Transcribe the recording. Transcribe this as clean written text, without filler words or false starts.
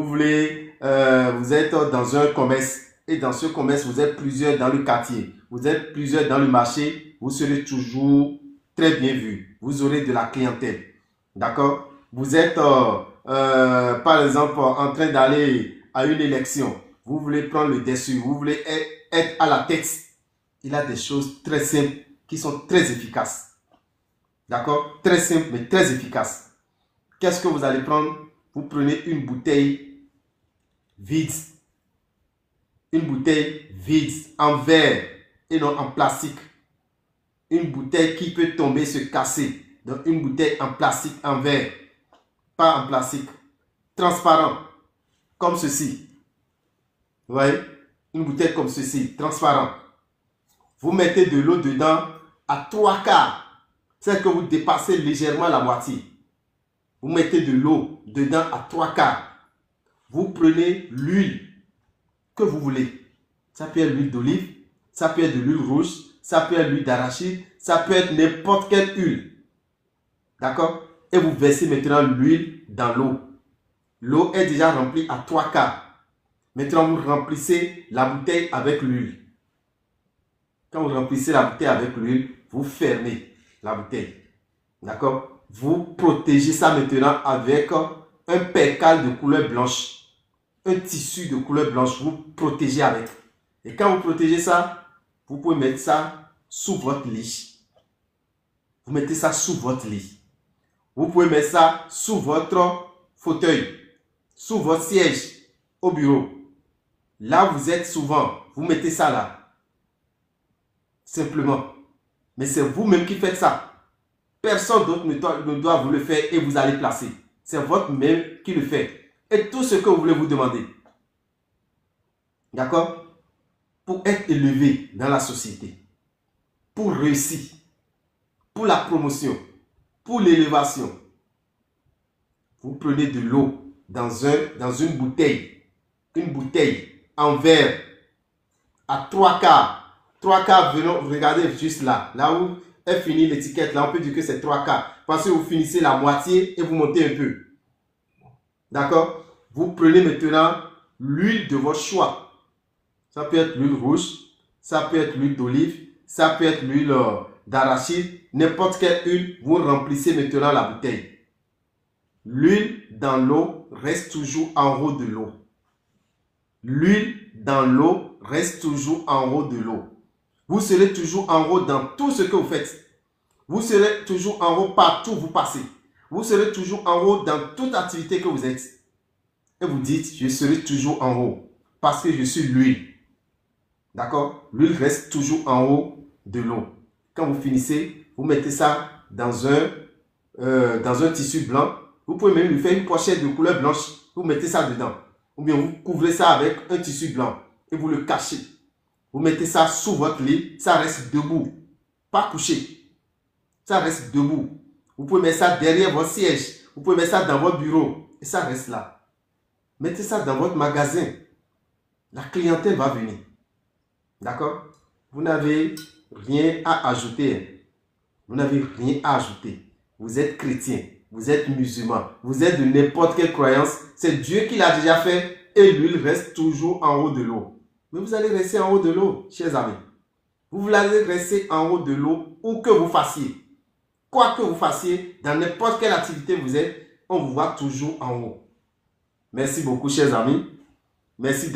vous êtes dans un commerce et dans ce commerce, vous êtes plusieurs dans le quartier, vous êtes plusieurs dans le marché, vous serez toujours très bien vu. Vous aurez de la clientèle. D'accord? Vous êtes, par exemple, en train d'aller à une élection. Vous voulez prendre le dessus, vous voulez être à la tête. Il a des choses très simples qui sont très efficaces. D'accord? Très simples mais très efficaces. Qu'est-ce que vous allez prendre? Vous prenez une bouteille vide. Une bouteille vide en verre et non en plastique. Une bouteille qui peut tomber, se casser. Donc une bouteille en plastique, en verre. Pas en plastique. Transparent. Comme ceci. Vous voyez? Une bouteille comme ceci, transparent. Vous mettez de l'eau dedans à 3/4. C'est que vous dépassez légèrement la moitié. Vous mettez de l'eau dedans à 3/4. Vous prenez l'huile que vous voulez. Ça peut être l'huile d'olive, ça peut être de l'huile rouge, ça peut être l'huile d'arachide, ça peut être n'importe quelle huile. D'accord? Et vous versez maintenant l'huile dans l'eau. L'eau est déjà remplie à 3/4. Maintenant, vous remplissez la bouteille avec l'huile. Quand vous remplissez la bouteille avec l'huile, vous fermez la bouteille. D'accord? Vous protégez ça maintenant avec un percale de couleur blanche. Un tissu de couleur blanche, vous protégez avec. Et quand vous protégez ça, vous pouvez mettre ça sous votre lit. Vous mettez ça sous votre lit. Vous pouvez mettre ça sous votre fauteuil, sous votre siège au bureau. Là, vous êtes souvent, vous mettez ça là. Simplement. Mais c'est vous-même qui faites ça. Personne d'autre ne doit vous le faire et vous allez placer. C'est votre même qui le fait. Et tout ce que vous voulez vous demander. D'accord? Pour être élevé dans la société. Pour réussir. Pour la promotion. Pour l'élévation. Vous prenez de l'eau dans une bouteille. Une bouteille en verre. À 3/4. 3/4, regardez juste là. Là où est finie l'étiquette. Là, on peut dire que c'est 3/4. Parce que vous finissez la moitié et vous montez un peu. D'accord? Vous prenez maintenant l'huile de votre choix. Ça peut être l'huile rouge, ça peut être l'huile d'olive, ça peut être l'huile d'arachide, n'importe quelle huile, vous remplissez maintenant la bouteille. L'huile dans l'eau reste toujours en haut de l'eau. L'huile dans l'eau reste toujours en haut de l'eau. Vous serez toujours en haut dans tout ce que vous faites. Vous serez toujours en haut partout où vous passez. Vous serez toujours en haut dans toute activité que vous êtes. Et vous dites, je serai toujours en haut. Parce que je suis l'huile. D'accord? L'huile reste toujours en haut de l'eau. Quand vous finissez, vous mettez ça dans un tissu blanc. Vous pouvez même lui faire une pochette de couleur blanche. Vous mettez ça dedans. Ou bien vous couvrez ça avec un tissu blanc. Et vous le cachez. Vous mettez ça sous votre lit. Ça reste debout. Pas couché. Ça reste debout. Vous pouvez mettre ça derrière votre siège. Vous pouvez mettre ça dans votre bureau. Et ça reste là. Mettez ça dans votre magasin. La clientèle va venir. D'accord? Vous n'avez rien à ajouter. Vous n'avez rien à ajouter. Vous êtes chrétien. Vous êtes musulman. Vous êtes de n'importe quelle croyance. C'est Dieu qui l'a déjà fait. Et l'huile reste toujours en haut de l'eau. Mais vous allez rester en haut de l'eau, chers amis. Vous allez rester en haut de l'eau où que vous fassiez. Quoi que vous fassiez, dans n'importe quelle activité vous êtes, on vous voit toujours en haut. Merci beaucoup, chers amis. Merci.